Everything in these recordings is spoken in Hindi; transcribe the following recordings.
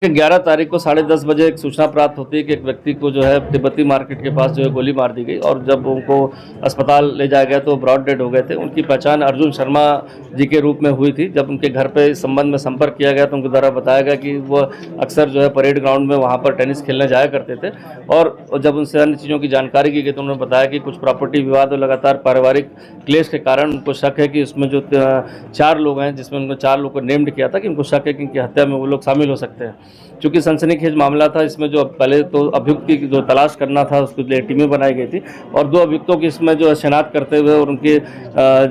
11 तारीख को 10:30 बजे एक सूचना प्राप्त होती है कि एक व्यक्ति को जो है तिब्बती मार्केट के पास जो है गोली मार दी गई और जब उनको अस्पताल ले जाया गया तो ब्रॉड डेड हो गए थे। उनकी पहचान अर्जुन शर्मा जी के रूप में हुई थी। जब उनके घर पे इस संबंध में संपर्क किया गया तो उनके द्वारा बताया गया कि वो अक्सर जो है परेड ग्राउंड में वहाँ पर टेनिस खेलने जाया करते थे और जब उनसे अन्य चीज़ों की जानकारी की गई तो उन्होंने बताया कि कुछ प्रॉपर्टी विवाद और लगातार पारिवारिक क्लेश के कारण उनको शक है कि इसमें जो 4 लोग हैं, जिसमें उनको 4 लोग को नेम्ड किया था कि उनको शक है कि इनकी हत्या में वो लोग शामिल हो सकते हैं। चूँकि सनसनीखेज मामला था, इसमें जो पहले तो अभियुक्त की जो तलाश करना था उसके लिए टीमें बनाई गई थी और 2 अभियुक्तों की इसमें जो शिनाख्त करते हुए और उनके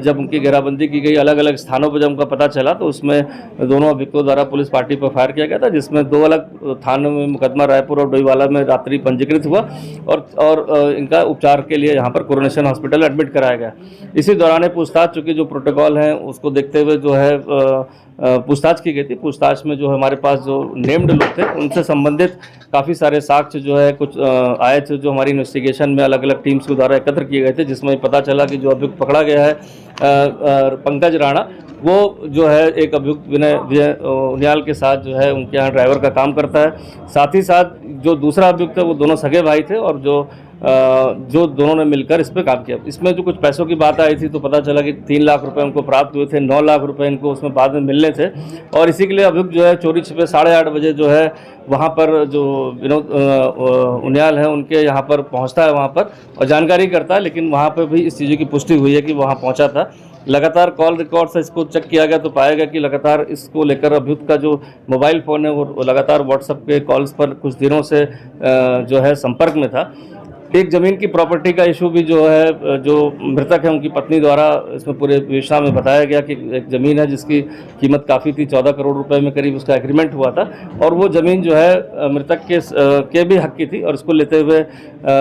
जब उनकी घेराबंदी की गई अलग अलग स्थानों पर जब उनका पता चला तो उसमें दोनों अभियुक्तों द्वारा पुलिस पार्टी पर फायर किया गया था, जिसमें 2 अलग थानों में मुकदमा रायपुर और डोईवाला में रात्रि पंजीकृत हुआ और इनका उपचार के लिए यहाँ पर कोरोनेशन हॉस्पिटल एडमिट कराया गया। इसी दौरान पूछताछ, चूँकि जो प्रोटोकॉल है उसको देखते हुए जो है पूछताछ की गई थी। पूछताछ में जो हमारे पास जो नेम्ड लोग थे उनसे संबंधित काफ़ी सारे साक्ष्य जो है कुछ आए थे, जो हमारी इन्वेस्टिगेशन में अलग अलग टीम्स के द्वारा एकत्र किए गए थे, जिसमें पता चला कि जो अभियुक्त पकड़ा गया है पंकज राणा, वो जो है एक अभियुक्त विजय उनियाल के साथ जो है उनके यहाँ ड्राइवर का काम करता है। साथ ही साथ जो दूसरा अभियुक्त है वो दोनों सगे भाई थे और जो दोनों ने मिलकर इस पर काम किया। इसमें जो कुछ पैसों की बात आई थी तो पता चला कि 3 लाख रुपए उनको प्राप्त हुए थे, 9 लाख रुपए इनको उसमें बाद में मिलने थे और इसी के लिए अभियुक्त जो है चोरी छिपे 8:30 बजे जो है वहाँ पर जो विनोद उनियाल है उनके यहाँ पर पहुँचता है वहाँ पर और जानकारी करता है, लेकिन वहाँ पर भी इस चीज़ की पुष्टि हुई है कि वहाँ पहुँचा था। लगातार कॉल रिकॉर्ड से इसको चेक किया गया तो पाया गया कि लगातार इसको लेकर अभियुक्त का जो मोबाइल फ़ोन है वो लगातार व्हाट्सएप के कॉल्स पर कुछ दिनों से जो है संपर्क में था। एक ज़मीन की प्रॉपर्टी का इशू भी जो है, जो मृतक है उनकी पत्नी द्वारा इसमें पूरे विवेचना में बताया गया कि एक ज़मीन है जिसकी कीमत काफ़ी थी, 14 करोड़ रुपए में करीब उसका एग्रीमेंट हुआ था और वो ज़मीन जो है मृतक के भी हक की थी और इसको लेते हुए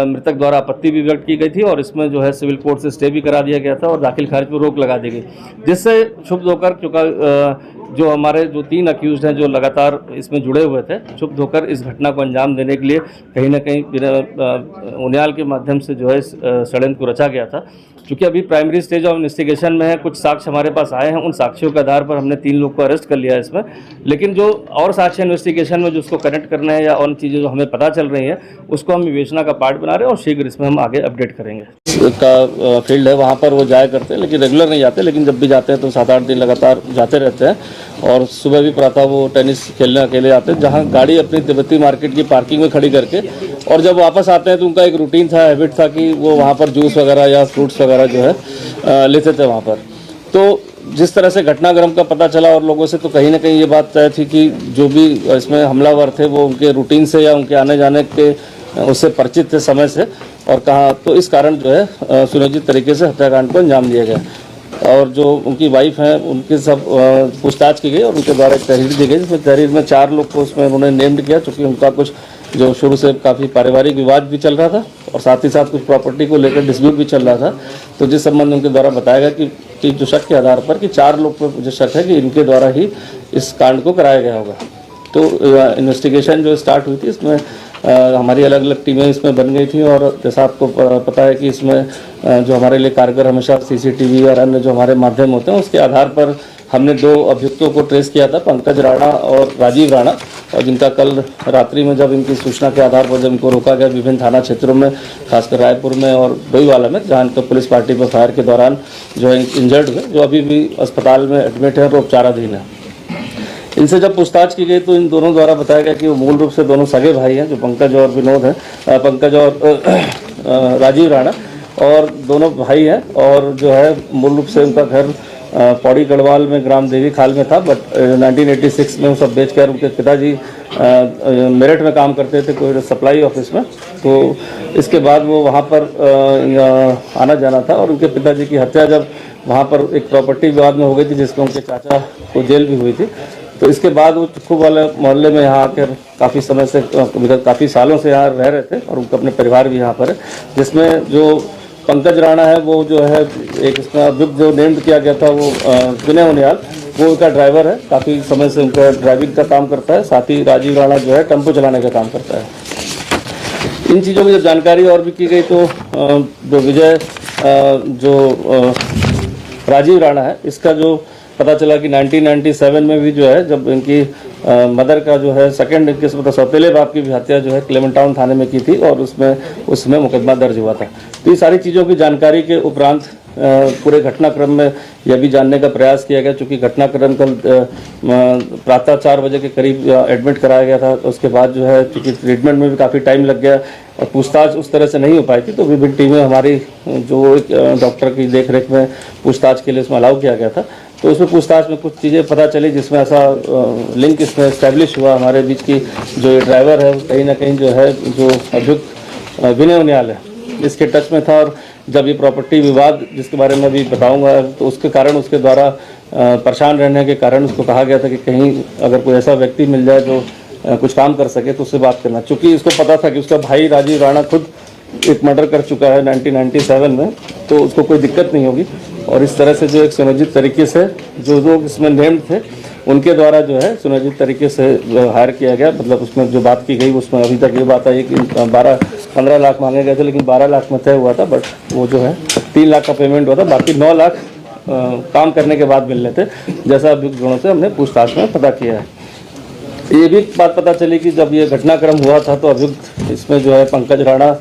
मृतक द्वारा आपत्ति भी व्यक्त की गई थी और इसमें जो है सिविल कोर्ट से स्टे भी करा दिया गया था और दाखिल खारिज पर रोक लगा दी गई, जिससे क्षुब्ध होकर चूँकि जो हमारे जो 3 अक्यूज़ड हैं जो लगातार इसमें जुड़े हुए थे, क्षुब्ध होकर इस घटना को अंजाम देने के लिए कहीं ना कहीं उनियाल के माध्यम से जो है षड्यंत्र को रचा गया था। क्योंकि अभी प्राइमरी स्टेज ऑफ इन्वेस्टिगेशन में है, कुछ साक्ष्य हमारे पास आए हैं, उन साक्ष्यों के आधार पर हमने 3 लोग को अरेस्ट कर लिया है इसमें, लेकिन जो और साक्ष्य इन्वेस्टिगेशन में जो उसको कनेक्ट करना है या और चीज़ें जो हमें पता चल रही हैं उसको हम विवेचना का पार्ट बना रहे हैं और शीघ्र इसमें हम आगे अपडेट करेंगे। का फील्ड है वहाँ पर वो जाया करते हैं, लेकिन रेगुलर नहीं जाते, लेकिन जब भी जाते हैं तो 7-8 दिन लगातार जाते रहते हैं और सुबह भी प्रातः वो टेनिस खेलने अकेले आते हैं, जहाँ गाड़ी अपनी तिब्बती मार्केट की पार्किंग में खड़ी करके, और जब वापस आते हैं तो उनका एक रूटीन था, हैबिट था कि वो वहाँ पर जूस वगैरह या फ्रूट्स वगैरह जो है लेते थे वहाँ पर। तो जिस तरह से घटनाक्रम का पता चला और लोगों से, तो कहीं ना कहीं ये बात तय थी कि जो भी इसमें हमलावर थे वो उनके रूटीन से या उनके आने जाने के उससे परिचित थे समय से और कहा, तो इस कारण जो है सुनियोजित तरीके से हत्याकांड को अंजाम दिया गया और जो उनकी वाइफ हैं उनके सब पूछताछ की गई और उनके द्वारा एक तहरीर दी गई, जिसमें तहरीर में 4 लोग को उसमें उन्होंने नेम्ड किया, चूँकि उनका कुछ जो शुरू से काफ़ी पारिवारिक विवाद भी चल रहा था और साथ ही साथ कुछ प्रॉपर्टी को लेकर डिस्प्यूट भी चल रहा था। तो जिस संबंध उनके द्वारा बताया गया कि जो शक के आधार पर कि 4 लोग पर मुझे शक है कि इनके द्वारा ही इस कांड को कराया गया होगा। तो इन्वेस्टिगेशन जो स्टार्ट हुई थी इसमें हमारी अलग अलग टीमें इसमें बन गई थी और जैसा आपको पता है कि इसमें जो हमारे लिए कारगर हमेशा सीसीटीवी और अन्य जो हमारे माध्यम होते हैं उसके आधार पर हमने 2 अभियुक्तों को ट्रेस किया था, पंकज राणा और राजीव राणा, और जिनका कल रात्रि में जब इनकी सूचना के आधार पर जब इनको रोका गया विभिन्न थाना क्षेत्रों में, खासकर रायपुर में और डोईवाला में, जहाँ इनको पुलिस पार्टी पर फायर के दौरान जो है इंजर्ड हुए, जो अभी भी अस्पताल में एडमिट है और उपचाराधीन है। इनसे जब पूछताछ की गई तो इन दोनों द्वारा बताया गया कि वो मूल रूप से दोनों सगे भाई हैं, जो पंकज और विनोद हैं, पंकज और राजीव राणा, और दोनों भाई हैं और जो है मूल रूप से उनका घर पौड़ी गढ़वाल में ग्राम देवी खाल में था, बट 1986 में वो सब बेचकर उनके पिताजी मेरठ में काम करते थे कोई सप्लाई ऑफिस में, तो इसके बाद वो वहाँ पर आना जाना था और उनके पिताजी की हत्या जब वहाँ पर एक प्रॉपर्टी विवाद में हो गई थी जिसमें उनके चाचा को जेल भी हुई थी, तो इसके बाद वो चुक्कू वाले मोहल्ले में यहाँ आकर काफ़ी समय से, काफ़ी सालों से यहाँ रह रहे थे और उनका अपने परिवार भी यहाँ पर है, जिसमें जो पंकज राणा है वो जो है एक इसमें अभियुक्त जो नेम्ड किया गया था वो विनय उनियाल, वो उनका ड्राइवर है, काफ़ी समय से उनका ड्राइविंग का काम करता है। साथ ही राजीव राणा जो है टेम्पो चलाने का काम करता है। इन चीज़ों की जब जानकारी और भी की गई तो जो विजय जो राजीव राणा है, इसका जो पता चला कि 1997 में भी जो है जब इनकी मदर का जो है सेकंड किस मतलब सौतेले बाप की भी हत्या जो है क्लेमेंट टाउन थाने में की थी और उसमें मुकदमा दर्ज हुआ था। तो ये सारी चीज़ों की जानकारी के उपरांत पूरे घटनाक्रम में यह भी जानने का प्रयास किया गया, चूँकि घटनाक्रम कल प्रातः 4 बजे के करीब एडमिट कराया गया था। तो उसके बाद जो है चूँकि ट्रीटमेंट में भी काफ़ी टाइम लग गया और पूछताछ उस तरह से नहीं हो पाई थी, तो विभिन्न टीमें हमारी जो एक डॉक्टर की देखरेख में पूछताछ के लिए उसमें अलाउ किया गया था। तो उसमें पूछताछ में कुछ चीज़ें पता चली जिसमें ऐसा लिंक इसमें इस्टेब्लिश हुआ हमारे बीच की जो ये ड्राइवर है कहीं ना कहीं जो है जो अभियुक्त विनय उनियाल है इसके टच में था। और जब ये प्रॉपर्टी विवाद जिसके बारे में भी बताऊंगा तो उसके कारण उसके द्वारा परेशान रहने के कारण उसको कहा गया था कि कहीं अगर कोई ऐसा व्यक्ति मिल जाए जो कुछ काम कर सके तो उससे बात करना। चूँकि इसको पता था कि उसका भाई राजीव राणा खुद एक मर्डर कर चुका है 1997 में, तो उसको कोई दिक्कत नहीं होगी। और इस तरह से जो एक सुनियोजित तरीके से जो लोग इसमें नेम्ड थे उनके द्वारा जो है सुनियोजित तरीके से हायर किया गया। मतलब उसमें जो बात की गई उसमें अभी तक ये बात आई कि 15 लाख मांगे गए थे, लेकिन 12 लाख में तय हुआ था। बट वो जो है 3 लाख का पेमेंट हुआ था, बाकी 9 लाख काम करने के बाद मिलने थे, जैसा अभियुक्त गणों से हमने पूछताछ में पता किया है। ये भी बात पता चली कि जब ये घटनाक्रम हुआ था तो अभियुक्त इसमें जो है पंकज राणा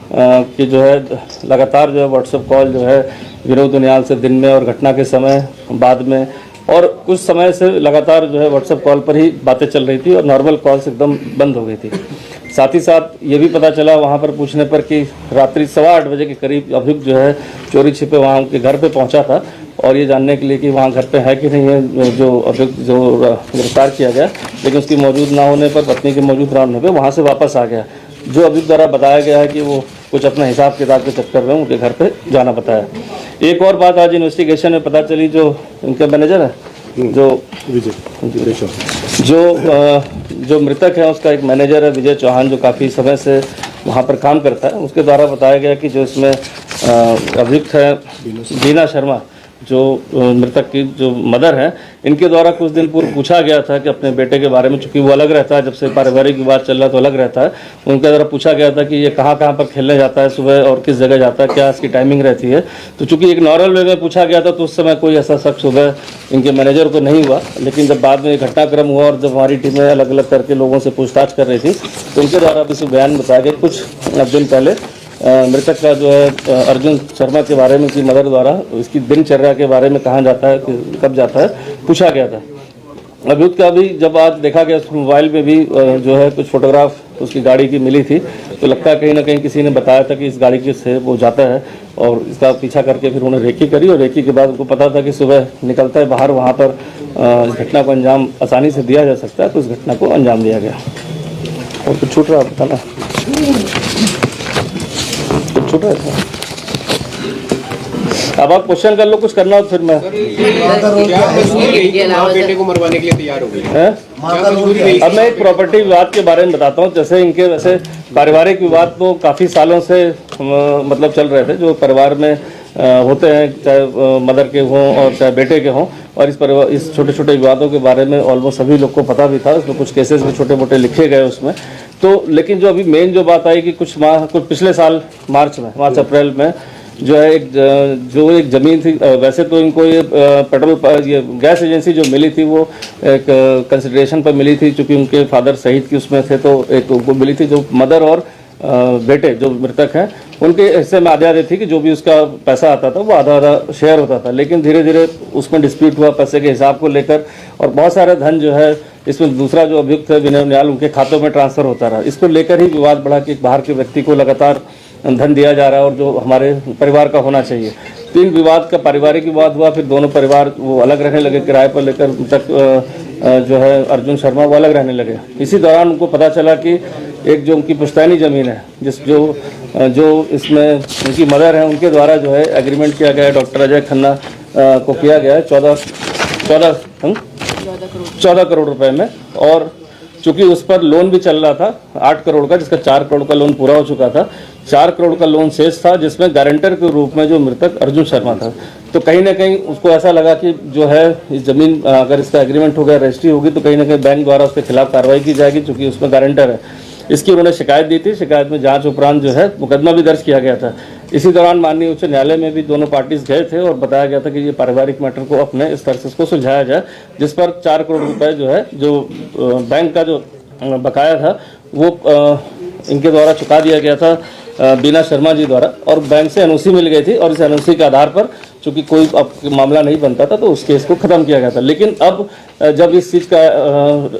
की जो है लगातार जो है व्हाट्सएप कॉल जो है विनोद उनियाल से दिन में और घटना के समय बाद में और कुछ समय से लगातार जो है व्हाट्सएप कॉल पर ही बातें चल रही थी और नॉर्मल कॉल्स एकदम बंद हो गई थी। साथ ही साथ ये भी पता चला वहाँ पर पूछने पर कि रात्रि 8:15 बजे के करीब अभियुक्त जो है चोरी छिपे वहाँ उनके घर पे पहुँचा था और ये जानने के लिए कि वहाँ घर पे है कि नहीं है जो अभियुक्त जो गिरफ्तार किया गया, लेकिन उसकी मौजूद ना होने पर पत्नी के मौजूद ना होने पर वहाँ से वापस आ गया। जो अभियुक्त द्वारा बताया गया है कि वो कुछ अपना हिसाब किताब के चक्कर में उनके घर पे जाना बताया। एक और बात आज इन्वेस्टिगेशन में पता चली, जो उनके मैनेजर है जो मृतक है उसका एक मैनेजर है विजय चौहान, जो काफ़ी समय से वहाँ पर काम करता है। उसके द्वारा बताया गया कि जो इसमें अभियुक्त है बीना शर्मा, जो मृतक की जो मदर है, इनके द्वारा कुछ दिन पूर्व पूछा गया था कि अपने बेटे के बारे में, चूंकि वो अलग रहता है, जब से पारिवारिक विवाद चल रहा तो अलग रहता है, उनके द्वारा पूछा गया था कि ये कहाँ पर खेलने जाता है सुबह और किस जगह जाता है, क्या इसकी टाइमिंग रहती है। तो चूंकि एक नॉर्मल वे में पूछा गया था तो उस समय कोई ऐसा शक सुबह इनके मैनेजर को नहीं हुआ, लेकिन जब बाद में घटनाक्रम हुआ और जब हमारी टीमें अलग अलग करके लोगों से पूछताछ कर रही थी तो उनके द्वारा भी बयान बताया गया कुछ दिन पहले मृतक का जो है अर्जुन शर्मा के बारे में, की मदर द्वारा इसकी दिनचर्या के बारे में कहाँ जाता है, कब जाता है, पूछा गया था। अभियुक्त का भी जब आज देखा गया उसके मोबाइल में भी जो है कुछ फोटोग्राफ उसकी गाड़ी की मिली थी, तो लगता है कहीं ना कहीं किसी ने बताया था कि इस गाड़ी के से वो जाता है और इसका पीछा करके फिर उन्होंने रेकी करी और रेकी के बाद उनको पता था कि सुबह निकलता है बाहर, वहाँ पर इस घटना को अंजाम आसानी से दिया जा सकता है, तो इस घटना को अंजाम दिया गया। और कुछ छूट रहा है बताना, छूट रहा है। अब आप क्वेश्चन कर लो, कुछ करना हो फिर मैं बेटे को मरवाने के लिए तैयार हो गई। अब मैं एक प्रॉपर्टी विवाद के बारे में बताता हूँ। जैसे इनके वैसे पारिवारिक विवाद तो काफ़ी सालों से मतलब चल रहे थे, जो परिवार में होते हैं, चाहे मदर के हों और चाहे बेटे के हों, और इस छोटे छोटे विवादों के बारे में ऑलमोस्ट सभी लोग को पता भी था। उसमें कुछ केसेस भी छोटे मोटे लिखे गए उसमें। तो लेकिन जो अभी मेन जो बात आई कि कुछ पिछले साल मार्च अप्रैल में जो है एक ज़मीन थी, वैसे तो इनको ये ये गैस एजेंसी जो मिली थी वो एक कंसिडरेशन पर मिली थी, चूँकि उनके फादर शहीद की उसमें थे, तो एक उनको मिली थी जो मदर और बेटे जो मृतक हैं उनके हिस्से में आधे थी कि जो भी उसका पैसा आता था वो आधा शेयर होता था। लेकिन धीरे धीरे उसमें डिस्प्यूट हुआ पैसे के हिसाब को लेकर, और बहुत सारा धन जो है इसमें दूसरा जो अभियुक्त है विनय उनियाल, उनके खातों में ट्रांसफ़र होता रहा। इसको लेकर ही विवाद बढ़ा कि बाहर के व्यक्ति को लगातार धन दिया जा रहा है और जो हमारे परिवार का होना चाहिए। तीन विवाद का पारिवारिक विवाद हुआ, फिर दोनों परिवार वो अलग रहने लगे, किराए पर लेकर तक जो है अर्जुन शर्मा वो अलग रहने लगे। इसी दौरान उनको पता चला कि एक जो उनकी पुश्तैनी ज़मीन है जो इसमें उनकी मदर है उनके द्वारा जो है एग्रीमेंट किया गया है, डॉक्टर अजय खन्ना को किया गया है 14 करोड़ रुपए में। और चूँकि उस पर लोन भी चल रहा था 8 करोड़ का, जिसका 4 करोड़ का लोन पूरा हो चुका था, 4 करोड़ का लोन शेष था, जिसमें गारंटर के रूप में जो मृतक अर्जुन शर्मा था। तो कहीं ना कहीं उसको ऐसा लगा कि जो है इस ज़मीन अगर इसका एग्रीमेंट हो गया, रजिस्ट्री होगी, तो कहीं ना कहीं बैंक द्वारा उसके खिलाफ कार्रवाई की जाएगी, चूँकि उसमें गारंटर है। इसकी उन्होंने शिकायत दी थी। शिकायत में जांच उपरांत जो है मुकदमा भी दर्ज किया गया था। इसी दौरान माननीय उच्च न्यायालय में भी दोनों पार्टीज गए थे और बताया गया था कि ये पारिवारिक मैटर को अपने स्तर से इसको सुलझाया जाए, जिस पर 4 करोड़ रुपए जो है जो बैंक का जो बकाया था वो इनके द्वारा चुका दिया गया था बीना शर्मा जी द्वारा, और बैंक से एनओसी मिल गई थी और इस एनओसी के आधार पर चूंकि कोई अब मामला नहीं बनता था तो उस केस को खत्म किया गया था। लेकिन अब जब इस चीज़ का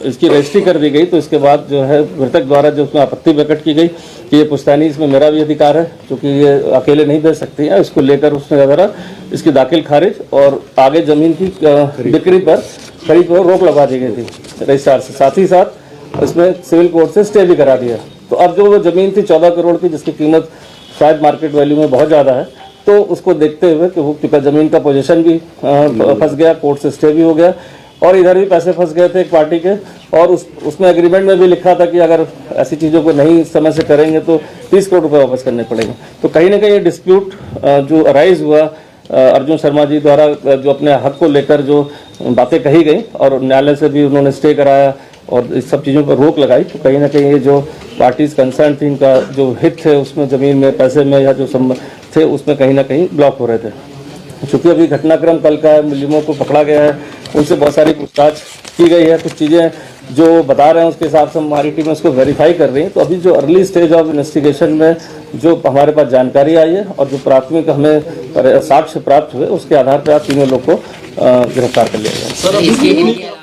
इसकी रजिस्ट्री कर दी गई तो इसके बाद जो है मृतक द्वारा जो उसमें आपत्ति प्रकट की गई कि ये पुश्तैनी, इसमें मेरा भी अधिकार है क्योंकि ये अकेले नहीं दे सकती है, इसको लेकर उसने द्वारा इसकी दाखिल खारिज और आगे ज़मीन की बिक्री पर खरीद पर रोक लगा दी गई थी रजिस्ट्रार से। साथ ही साथ इसमें सिविल कोर्ट से स्टे भी करा दिया। तो अब जो वो ज़मीन थी 14 करोड़ की, जिसकी कीमत शायद मार्केट वैल्यू में बहुत ज़्यादा है, तो उसको देखते हुए कि वो चूँकि ज़मीन का पोजीशन भी फंस गया, कोर्ट से स्टे भी हो गया और इधर भी पैसे फंस गए थे एक पार्टी के, और उसमें एग्रीमेंट में भी लिखा था कि अगर ऐसी चीज़ों को नहीं समय से करेंगे तो 30 करोड़ रुपये वापस करने पड़ेंगे। तो कहीं ना कहीं ये डिस्प्यूट जो अराइज हुआ अर्जुन शर्मा जी द्वारा, जो अपने हक को लेकर जो बातें कही गई और न्यायालय से भी उन्होंने स्टे कराया और इस सब चीज़ों पर रोक लगाई, तो कहीं ना कहीं ये जो पार्टीज कंसर्न थी, इनका जो हित थे उसमें ज़मीन में, पैसे में या जो संबंध थे उसमें कहीं ना कहीं ब्लॉक हो रहे थे। चूँकि अभी घटनाक्रम कल का है, मुलजिमों को पकड़ा गया है, उनसे बहुत सारी पूछताछ की गई है, कुछ चीज़ें जो बता रहे हैं उसके हिसाब से हमारी टीम उसको वेरीफाई कर रही है। तो अभी जो अर्ली स्टेज ऑफ इन्वेस्टिगेशन में जो हमारे पास जानकारी आई है और जो प्राथमिक हमें साक्ष्य प्राप्त हुए उसके आधार पर आप तीनों लोग को गिरफ्तार कर लिया गया।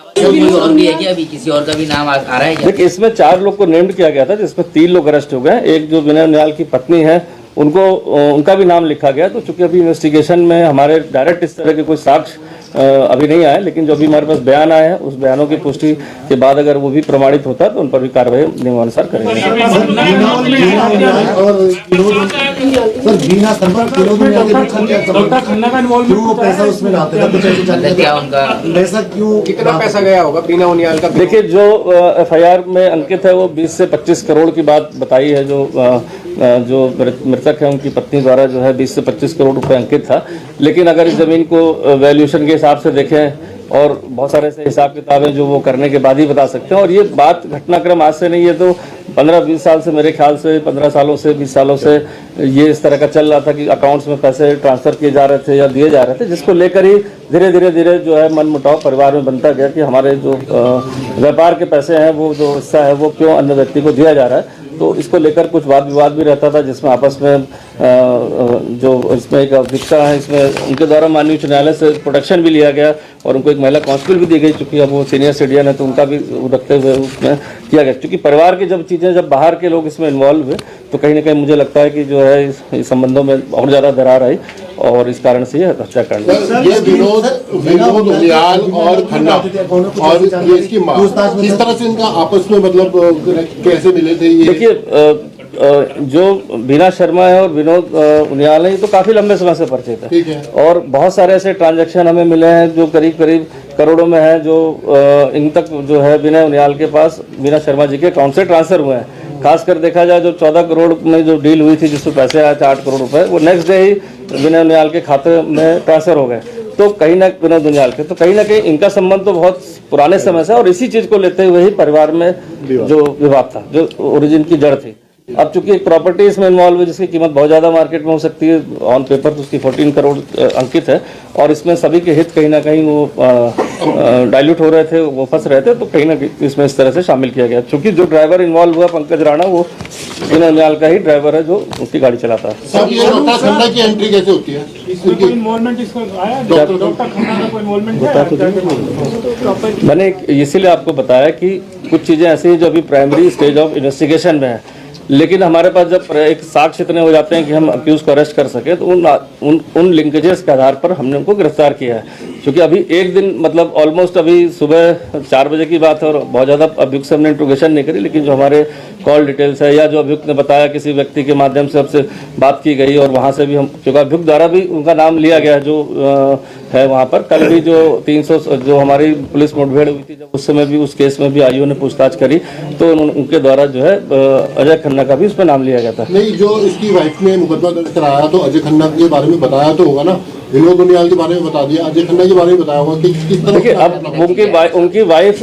और भी है कि अभी किसी और का भी नाम आ रहा है? देखिए, इसमें 4 लोग को नेम्ड किया गया था, जिसमें 3 लोग अरेस्ट हो गए। एक जो विनय निहाल की पत्नी है उनका भी नाम लिखा गया। तो चूंकि अभी इन्वेस्टिगेशन में हमारे डायरेक्ट इस तरह के कोई साक्ष्य अभी नहीं आए, लेकिन जो अभी हमारे पास बयान आए हैं उस बयानों की पुष्टि के बाद अगर वो भी प्रमाणित होता है तो उन पर भी कार्रवाई नियमानुसार करेंगे। कितना पैसा गया होगा बीना उनियाल का? देखिए, जो एफआईआर में अंकित है वो 20 से 25 करोड़ की बात बताई है। जो मृतक है उनकी पत्नी द्वारा जो है 20 से 25 करोड़ रुपए अंकित था। लेकिन अगर इस जमीन को वैल्यूएशन के हिसाब से देखें और बहुत सारे ऐसे हिसाब किताबें जो वो करने के बाद ही बता सकते हैं, और ये बात घटनाक्रम आज से नहीं है, तो 15-20 साल से, मेरे ख्याल से 15 सालों से 20 सालों से ये इस तरह का चल रहा था कि अकाउंट्स में पैसे ट्रांसफर किए जा रहे थे या दिए जा रहे थे, जिसको लेकर ही धीरे धीरे जो है मन मुटाव परिवार में बनता गया कि हमारे जो व्यापार के पैसे हैं वो जो हिस्सा है वो क्यों अन्य व्यक्ति को दिया जा रहा है। तो इसको लेकर कुछ वाद विवाद भी रहता था, जिसमें आपस में जो इसमें एक अभियुक्ता है, इसमें उनके द्वारा माननीय उच्च न्यायालय से प्रोटेक्शन भी लिया गया और उनको एक महिला कांस्टेबल भी दी गई, चूँकि अब वो सीनियर सिटीजन है तो उनका भी रखते हुए उसमें किया गया। क्योंकि परिवार की जब चीज़ें, जब बाहर के लोग इसमें इन्वॉल्व हुए तो कहीं ना कहीं मुझे लगता है कि जो है इस संबंधों में और ज़्यादा दरार आई और इस कारण से ये हत्याकांड। ये विनोद उनियाल और खन्ना और ये इसकी मां, किस तरह से इनका आपस में मतलब कैसे मिले थे? ये देखिए, जो बीना शर्मा है और विनोद उनियाल है, ये तो काफी लंबे समय से परिचित है और बहुत सारे ऐसे ट्रांजैक्शन हमें मिले हैं जो करीब करोड़ों में है, जो इन तक जो है विनय उनियाल के पास बीना शर्मा जी के अकाउंट से ट्रांसफर हुए हैं। खासकर देखा जाए जो 14 करोड़ में जो डील हुई थी, जिसमें पैसे आए थे 8 करोड़ रुपए, वो नेक्स्ट डे ही विनय उनियाल के खाते में ट्रांसफर हो गए। तो कहीं ना विनोद उनियाल के, तो कहीं ना कहीं इनका संबंध तो बहुत पुराने समय से, और इसी चीज को लेते हुए ही परिवार में जो विवाद था, जो ओरिजिन की जड़ थी। अब चूंकि एक प्रॉपर्टी इसमें इन्वॉल्व है जिसकी कीमत बहुत ज़्यादा मार्केट में हो सकती है, ऑन पेपर तो उसकी 14 करोड़ अंकित है, और इसमें सभी के हित कहीं ना कहीं वो डाइल्यूट हो रहे थे, वो फंस रहे थे, तो कहीं ना कहीं इसमें इस तरह से शामिल किया गया। चूंकि जो ड्राइवर इन्वॉल्व हुआ पंकज राणा, वो विनय उनियाल का ही ड्राइवर है जो उसकी गाड़ी चलाता है। सब ये डॉक्टर खन्ना की एंट्री कैसे होती है? मैंने इसीलिए आपको बताया कि कुछ चीज़ें ऐसी हैं जो अभी प्राइमरी स्टेज ऑफ इन्वेस्टिगेशन में है, लेकिन हमारे पास जब एक साक्ष्य इतने हो जाते हैं कि हम अक्यूज को अरेस्ट कर सके, तो उन लिंकेजेस के आधार पर हमने उनको गिरफ्तार किया है। क्योंकि अभी एक दिन मतलब ऑलमोस्ट अभी सुबह 4 बजे की बात है और बहुत ज़्यादा अभियुक्त से हमने इंट्रोगेशन नहीं करी, लेकिन जो हमारे कॉल डिटेल्स है या जो अभियुक्त ने बताया किसी व्यक्ति के माध्यम से आपसे बात की गई और वहाँ से भी हम, क्योंकि अभियुक्त द्वारा भी उनका नाम लिया गया जो है वहाँ पर। कल भी जो 300 जो हमारी पुलिस मुठभेड़ हुई थी, जब उस समय भी उस केस में भी आईओ ने पूछताछ करी, तो उनके द्वारा जो है अजय खन्ना का भी उसमें नाम लिया गया था। नहीं, जो इसकी वाइफ ने मुकदमा दर्ज कराया तो अजय खन्ना के बारे में बताया तो होगा ना, विनोद उनियाल के बारे में बता दिया, अजय खन्ना के बारे में बताया होगा कि किस तरह। देखिए, अब उनकी वाइफ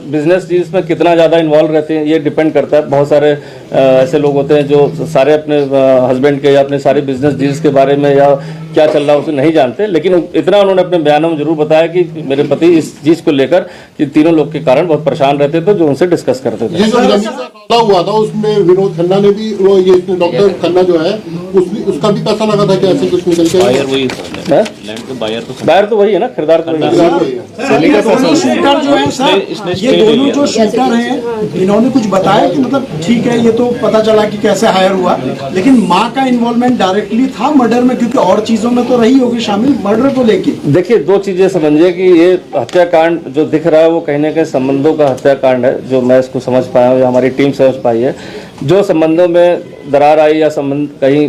बिजनेस चीज में कितना ज़्यादा इन्वॉल्व रहते हैं ये डिपेंड करता है। बहुत सारे ऐसे लोग होते हैं जो सारे अपने हस्बैंड के या अपने सारे बिजनेस डील्स के बारे में या क्या चल रहा है उसे नहीं जानते, लेकिन इतना उन्होंने अपने बयानों में जरूर बताया कि मेरे पति इस चीज़ को लेकर कि तीनों लोग के कारण बहुत परेशान रहते थे, जो उनसे डिस्कस करते थे। जिस जमीन का सौदा हुआ था उसमें विनोद खन्ना ने भी, वो ये डॉक्टर खन्ना जो है उसका भी पैसा लगा था कि ऐसे कुछ निकल के बायर वही है, लैंड के बायर तो वही है ना, खरीदार तो वही है। सर, ये दोनों शूटर जो है सर, ये दोनों जो शूटर हैं, इन्होंने कुछ बताया कि मतलब ठीक है ये तो पता चला कि कैसे हायर हुआ, लेकिन माँ का इन्वॉल्वमेंट डायरेक्टली था मर्डर में, क्योंकि और चीजों में तो रही होगी शामिल मर्डर को लेके। देखिए, दो चीजें समझिए कि ये हत्याकांड जो दिख रहा है वो कहीं ना कहीं संबंधों का हत्याकांड है, जो मैं इसको समझ पाया हूँ या हमारी टीम समझ पाई है। जो संबंधों में दरार आई या संबंध कहीं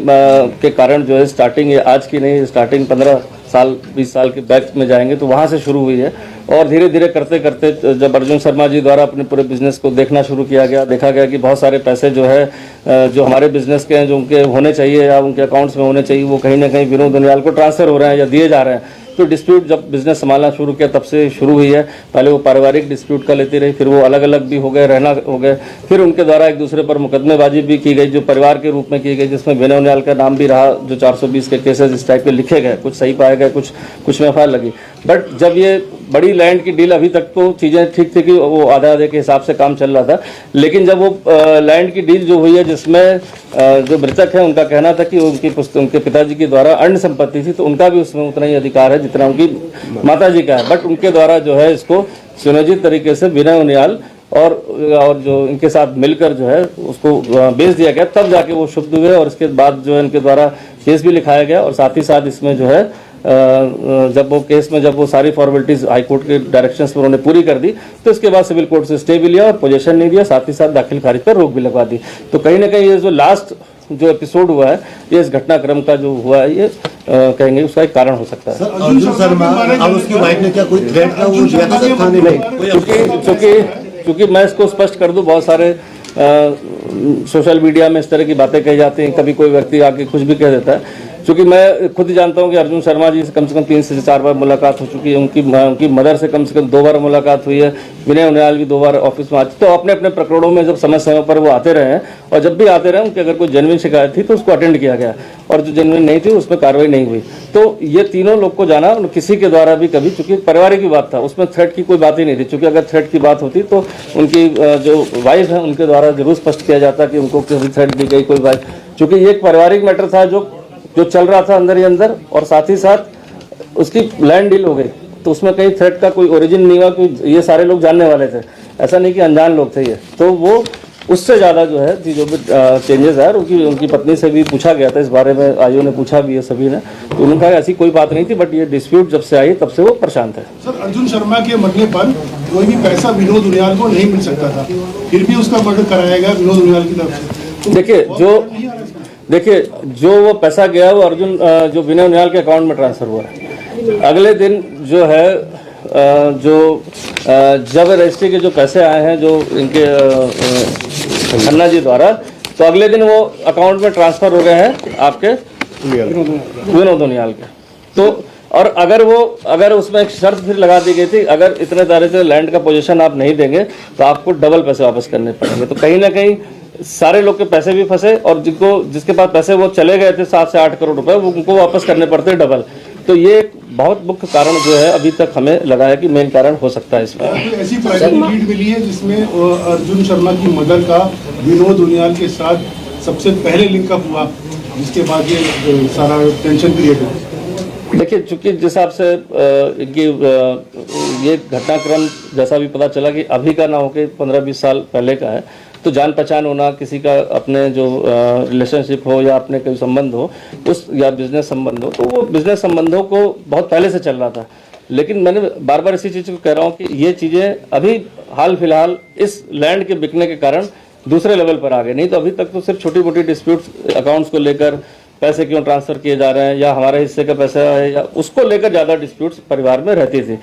के कारण जो है स्टार्टिंग, ये आज की नहीं, स्टार्टिंग 15 साल 20 साल के बैक में जाएंगे तो वहाँ से शुरू हुई है। और धीरे धीरे करते करते जब अर्जुन शर्मा जी द्वारा अपने पूरे बिजनेस को देखना शुरू किया गया, देखा गया कि बहुत सारे पैसे जो है जो हमारे बिजनेस के हैं, जो उनके होने चाहिए या उनके अकाउंट्स में होने चाहिए, वो कहीं ना कहीं विनोद उनियाल को ट्रांसफर हो रहे हैं या दिए जा रहे हैं। तो डिस्प्यूट जब बिजनेस संभालना शुरू किया तब से शुरू हुई है। पहले वो पारिवारिक डिस्प्यूट का लेती रही, फिर वो अलग अलग भी हो गए, रहना हो गए, फिर उनके द्वारा एक दूसरे पर मुकदमेबाजी भी की गई जो परिवार के रूप में की गई, जिसमें विनोद उनियाल का नाम भी रहा। जो 420 के केसेस इस टाइप के लिखे गए, कुछ सही पाए गए, कुछ में एफआईआर लगी। बट जब ये बड़ी लैंड की डील, अभी तक तो चीज़ें ठीक थी कि वो आधे आधे के हिसाब से काम चल रहा था, लेकिन जब वो लैंड की डील जो हुई है जिसमें जो मृतक है उनका कहना था कि उनके पिताजी के द्वारा अन्य संपत्ति थी, तो उनका भी उसमें उतना ही अधिकार है जितना उनकी माताजी का है। बट उनके द्वारा जो है इसको सुनियोजित तरीके से विनय उनियाल और जो इनके साथ मिलकर जो है उसको बेच दिया गया, तब जाके वो शुद्ध हुए। और इसके बाद जो है इनके द्वारा केस भी लिखाया गया और साथ ही साथ इसमें जो है जब वो केस में जब वो सारी फॉर्मेलिटीज हाईकोर्ट के डायरेक्शंस पर उन्होंने पूरी कर दी, तो इसके बाद सिविल कोर्ट से स्टे भी लिया और पोजीशन नहीं दिया, साथ ही साथ दाखिल खारिज पर रोक भी लगवा दी। तो कहीं ना कहीं ये जो लास्ट जो एपिसोड हुआ है, ये इस घटनाक्रम का जो हुआ है, ये कहेंगे उसका एक कारण हो सकता है। अर्जुन शर्मा और उसकी वाइफ ने क्या कोई थ्रेट का वो दिया था सर थाने में? क्योंकि मैं इसको स्पष्ट कर दूं, बहुत सारे सोशल मीडिया में इस तरह की बातें कही जाती हैं, कभी कोई व्यक्ति आके कुछ भी कह देता है। क्योंकि मैं खुद ही जानता हूं कि अर्जुन शर्मा जी से कम 3 से 4 बार मुलाकात हो चुकी है, उनकी मदर से कम 2 बार मुलाकात हुई है, विनय उनियाल भी 2 बार ऑफिस में आते, तो अपने अपने प्रकरणों में जब समय समय पर वो आते रहे हैं, और जब भी आते रहे उनकी अगर कोई जेन्युइन शिकायत थी तो उसको अटेंड किया गया, और जो जेन्युइन नहीं थी उसमें कार्रवाई नहीं हुई। तो ये तीनों लोग को जाना किसी के द्वारा भी कभी, चूंकि पारिवारिक की बात था, उसमें थ्रेट की कोई बात ही नहीं थी। चूंकि अगर थ्रेट की बात होती तो उनकी जो वाइफ है उनके द्वारा जरूर स्पष्ट किया जाता कि उनको कभी थ्रेट दी गई कोई वाइफ, चूंकि ये एक पारिवारिक मैटर था जो चल रहा था अंदर ही अंदर, और साथ ही साथ उसकी लैंड डील हो गई, तो उसमें कहीं थ्रेट का कोई ओरिजिन नहीं हुआ कि ये सारे लोग जानने वाले थे, ऐसा नहीं कि अनजान लोग थे ये। तो वो उससे ज़्यादा जो है जो भी चेंजेस है, उनकी पत्नी से भी पूछा गया था इस बारे में, आईओ ने पूछा भी है सभी ने, तो उन्होंने कहा ऐसी कोई बात नहीं थी, बट ये डिस्प्यूट जब से आई तब से वो परेशान थे। सर, अर्जुन शर्मा के मरने पर कोई भी पैसा विनोद उनियाल को नहीं मिल सकता था, फिर भी उसका मर्डर कराया गया विनोद उनियाल की तरफ से। तो देखिए जो वो पैसा गया वो अर्जुन जो विनय उनियाल के अकाउंट में ट्रांसफर हुआ है। अगले दिन जो है जब रजिस्ट्री के जो पैसे आए हैं जो इनके खन्ना जी द्वारा, तो अगले दिन वो अकाउंट में ट्रांसफर हो गए हैं आपके विनोद उनियाल के। तो और अगर उसमें एक शर्त फिर लगा दी गई थी, अगर इतने तारे से लैंड का पोजीशन आप नहीं देंगे तो आपको डबल पैसे वापस करने पड़ेंगे। तो कहीं ना कहीं सारे लोग के पैसे भी फंसे, और जिसके पास पैसे वो चले गए थे 7 से 8 करोड़ रुपए, वो उनको वापस करने पड़ते डबल। तो ये एक बहुत मुख्य कारण जो है अभी तक हमें लगा है कि मेन कारण हो सकता है इसमें। ऐसी प्राइवेट लीड मिली है जिसमें अर्जुन शर्मा की मदर का विनोद उनियाल के साथ सबसे पहले लिंकअप हुआ, जिसके बाद ये सारा टेंशन क्रिएट हुआ। देखिए, चूंकि जिस हिसाब से ये घटनाक्रम जैसा भी पता चला कि अभी का ना होकर 15-20 साल पहले का है, तो जान पहचान होना किसी का, अपने जो रिलेशनशिप हो या अपने कोई संबंध हो उस, या बिजनेस संबंध हो, तो वो बिजनेस संबंधों को बहुत पहले से चल रहा था। लेकिन मैंने बार बार इसी चीज़ को कह रहा हूँ कि ये चीज़ें अभी हाल फिलहाल इस लैंड के बिकने के कारण दूसरे लेवल पर आ गए, नहीं तो अभी तक तो सिर्फ छोटी मोटी डिस्प्यूट्स अकाउंट्स को लेकर, पैसे क्यों ट्रांसफ़र किए जा रहे हैं या हमारे हिस्से का पैसा है, या उसको लेकर ज़्यादा डिस्प्यूट्स परिवार में रहती थी।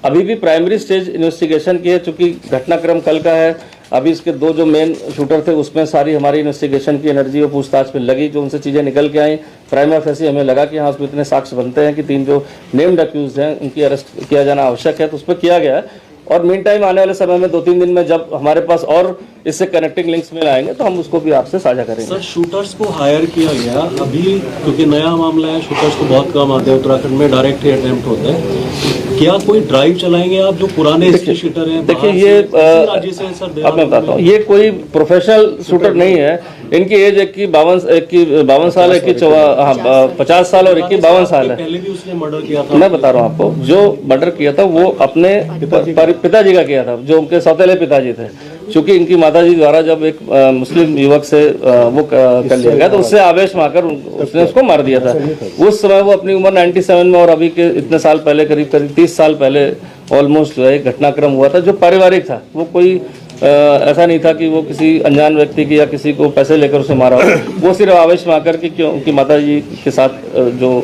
अभी भी प्राइमरी स्टेज इन्वेस्टिगेशन की है, चूँकि घटनाक्रम कल का है, अभी इसके 2 जो मेन शूटर थे उसमें सारी हमारी इन्वेस्टिगेशन की एनर्जी और पूछताछ में लगी, जो उनसे चीज़ें निकल के आई प्राइमा फेसी हमें लगा कि हाँ उसमें इतने साक्ष्य बनते हैं कि 3 जो नेम्ड अक्यूज हैं उनकी अरेस्ट किया जाना आवश्यक है, तो उस पर किया गया है। और मीन टाइम आने वाले समय में 2-3 दिन में जब हमारे पास और इससे कनेक्टिंग लिंक्स मिल आएंगे तो हम उसको भी आपसे साझा करेंगे। सर शूटर्स को हायर किया गया अभी, क्योंकि नया मामला है, शूटर्स को बहुत कम आते हैं उत्तराखंड में, डायरेक्ट ही अटेम्प्ट होते हैं, क्या कोई ड्राइव चलाएंगे आप जो पुराने हिस्ट्री शूटर हैं? देखिए ये अब मैं बताता हूँ, ये कोई प्रोफेशनल शूटर नहीं है। इनकी एज एक की 52 साल, एक की 50 साल और एक की 52 साल है। पहले भी उसने मर्डर किया था। मैं बता रहा हूँ आपको, जो मर्डर किया था वो अपने पिताजी का किया था, जो उनके सौतेले पिताजी थे। क्योंकि इनकी माताजी द्वारा जब एक मुस्लिम युवक से वो कर लिया गया तो उससे आवेश में आकर उसने उसको मार दिया था। उस समय वो अपनी उम्र 97 में और अभी के इतने साल पहले करीब 30 साल पहले ऑलमोस्ट जो है एक घटनाक्रम हुआ था जो पारिवारिक था। वो कोई ऐसा नहीं था कि वो किसी अनजान व्यक्ति की या किसी को पैसे लेकर उसे मारा हो। वो सिर्फ आवेश में आकर कि क्यों उनकी माताजी के साथ जो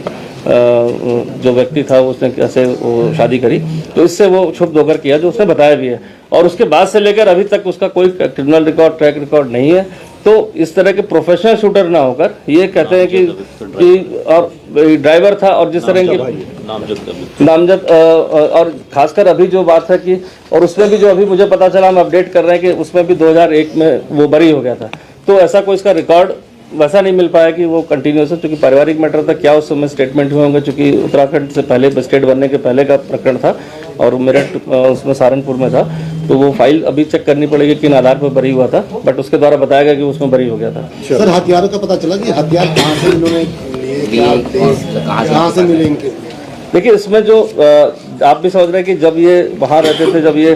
व्यक्ति था उसने कैसे वो शादी करी, तो इससे वो क्षुब्ध होकर किया, जो उसने बताया भी है। और उसके बाद से लेकर अभी तक उसका कोई क्रिमिनल रिकॉर्ड, ट्रैक रिकॉर्ड नहीं है। तो इस तरह के प्रोफेशनल शूटर ना होकर ये कहते हैं कि और ड्राइवर था और जिस तरह की नामजद और खासकर अभी जो बात है कि और उसमें भी जो अभी मुझे पता चला, हम अपडेट कर रहे हैं कि उसमें भी 2001 में वो बरी हो गया था। तो ऐसा कोई इसका रिकॉर्ड वैसा नहीं मिल पाया कि वो कंटिन्यूस है, क्योंकि पारिवारिक मैटर था। क्या उस समय स्टेटमेंट हुए होंगे, क्योंकि उत्तराखंड से पहले स्टेट बनने के पहले का प्रकरण था और मेरठ उसमें सहारनपुर में था। तो वो फाइल अभी चेक करनी पड़ेगी किन आधार पर बरी हुआ था, बट उसके द्वारा बताया गया कि उसमें बरी हो गया था। सर हथियारों का पता चला कि हथियार कहाँ से इन्होंने कहाँ से मिले इनके? देखिए इसमें जो आप भी समझ रहे हैं कि जब ये वहाँ रहते थे, जब ये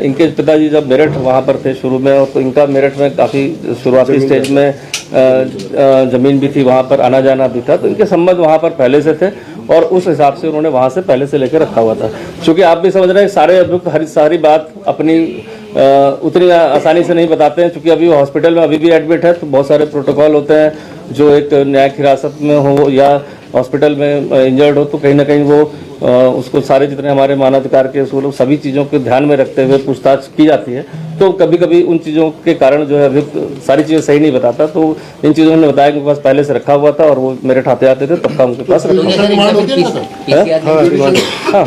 इनके पिताजी जब मेरठ वहाँ पर थे शुरू में, और तो इनका मेरठ में काफ़ी शुरुआती स्टेज में ज़मीन भी थी, वहाँ पर आना जाना भी था, तो इनके संबंध वहाँ पर पहले से थे और उस हिसाब से उन्होंने वहाँ से पहले से लेकर रखा हुआ था। क्योंकि आप भी समझ रहे हैं सारे अभियुक्त सारी बात अपनी उतनी आसानी से नहीं बताते हैं, क्योंकि अभी वो हॉस्पिटल में अभी भी एडमिट है, तो बहुत सारे प्रोटोकॉल होते हैं। जो एक न्यायिक हिरासत में हो या हॉस्पिटल में इंजर्ड हो, तो कहीं ना कहीं वो उसको सारे जितने हमारे मानवाधिकार के असूल सभी चीज़ों को ध्यान में रखते हुए पूछताछ की जाती है। तो कभी कभी उन चीज़ों के कारण जो है अभियुक्त सारी चीज़ें सही नहीं बताता, तो इन चीज़ों ने बताया कि उनके पास पहले से रखा हुआ था और वो मेरठ आते आते थे तब का उनके पास हाँ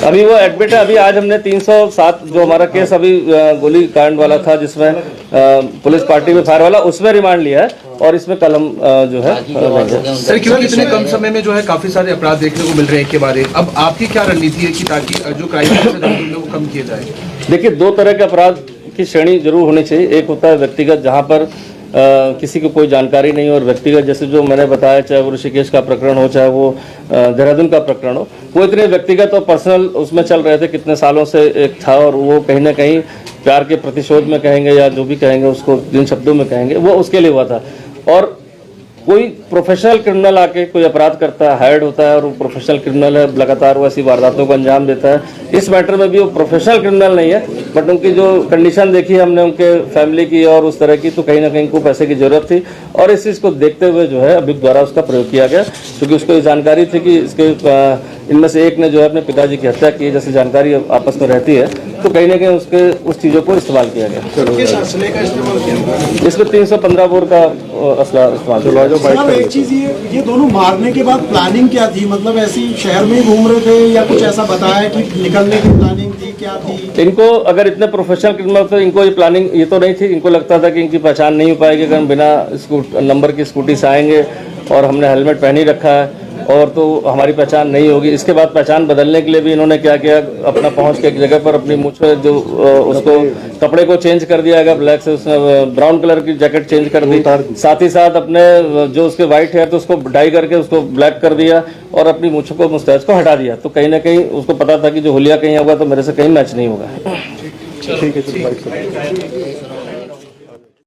अभी वो एडमिट है। अभी आज हमने 307 जो हमारा केस अभी गोली कांड वाला था जिसमें पुलिस पार्टी में फायर वाला, उसमें रिमांड लिया है और इसमें कल हम जो है सर, क्योंकि इतने कम समय में जो है काफी सारे अपराध देखने को मिल रहे हैं एक के बाद एक, अब आपकी क्या रणनीति है कि ताकि जो क्राइम है वो कम किए जाए? देखिए 2 तरह के अपराध की श्रेणी जरूर होनी चाहिए। एक होता है व्यक्तिगत, जहाँ पर किसी को कोई जानकारी नहीं और व्यक्तिगत, जैसे जो मैंने बताया, चाहे वो ऋषिकेश का प्रकरण हो चाहे वो देहरादून का प्रकरण हो, वो इतने व्यक्तिगत और पर्सनल उसमें चल रहे थे, कितने सालों से एक था, और वो कहीं ना कहीं प्यार के प्रतिशोध में कहेंगे या जो भी कहेंगे उसको जिन शब्दों में कहेंगे वो उसके लिए हुआ था। और कोई प्रोफेशनल क्रिमिनल आके कोई अपराध करता है, हायर्ड होता है और वो प्रोफेशनल क्रिमिनल है, लगातार वो ऐसी वारदातों को अंजाम देता है। इस मैटर में भी वो प्रोफेशनल क्रिमिनल नहीं है, बट उनकी जो कंडीशन देखी हमने उनके फैमिली की और उस तरह की, तो कहीं ना कहीं को पैसे की जरूरत थी और इस चीज़ को देखते हुए जो है अभियुक्त द्वारा उसका प्रयोग किया गया, क्योंकि उसको जानकारी थी कि इसके इनमें से एक ने जो है अपने पिताजी की हत्या की, जैसे जानकारी आपस में रहती है, तो कहीं ना कहीं उसके उस चीज़ों को इस्तेमाल किया गया। किस असले का इस्तेमाल किया गया? इसमें 315 बोर का असला इस्तेमाल किया। सर एक चीज ये दोनों मारने के बाद प्लानिंग क्या थी? मतलब ऐसी शहर में घूम रहे थे या कुछ ऐसा बताया कि निकलने की प्लानिंग थी, क्या थी? इनको अगर इतने प्रोफेशनल क्रिमिनल थे, इनको ये प्लानिंग ये तो नहीं थी। इनको लगता था कि इनकी पहचान नहीं हो पाएगी अगर हम बिना नंबर की स्कूटी से आएंगे और हमने हेलमेट पहन ही रखा है और तो हमारी पहचान नहीं होगी। इसके बाद पहचान बदलने के लिए भी इन्होंने क्या किया, अपना पहुंच के एक जगह पर अपनी मुझ पे जो उसको कपड़े को चेंज कर दिया गया, ब्लैक से उसने ब्राउन कलर की जैकेट चेंज कर दी, साथ ही साथ अपने जो उसके वाइट हेयर तो उसको डाई करके उसको ब्लैक कर दिया और अपनी मुझ को मुस्टैच को हटा दिया। तो कहीं ना कहीं उसको पता था कि जो हुलिया कहीं होगा तो मेरे से कहीं मैच नहीं होगा। ठीक है।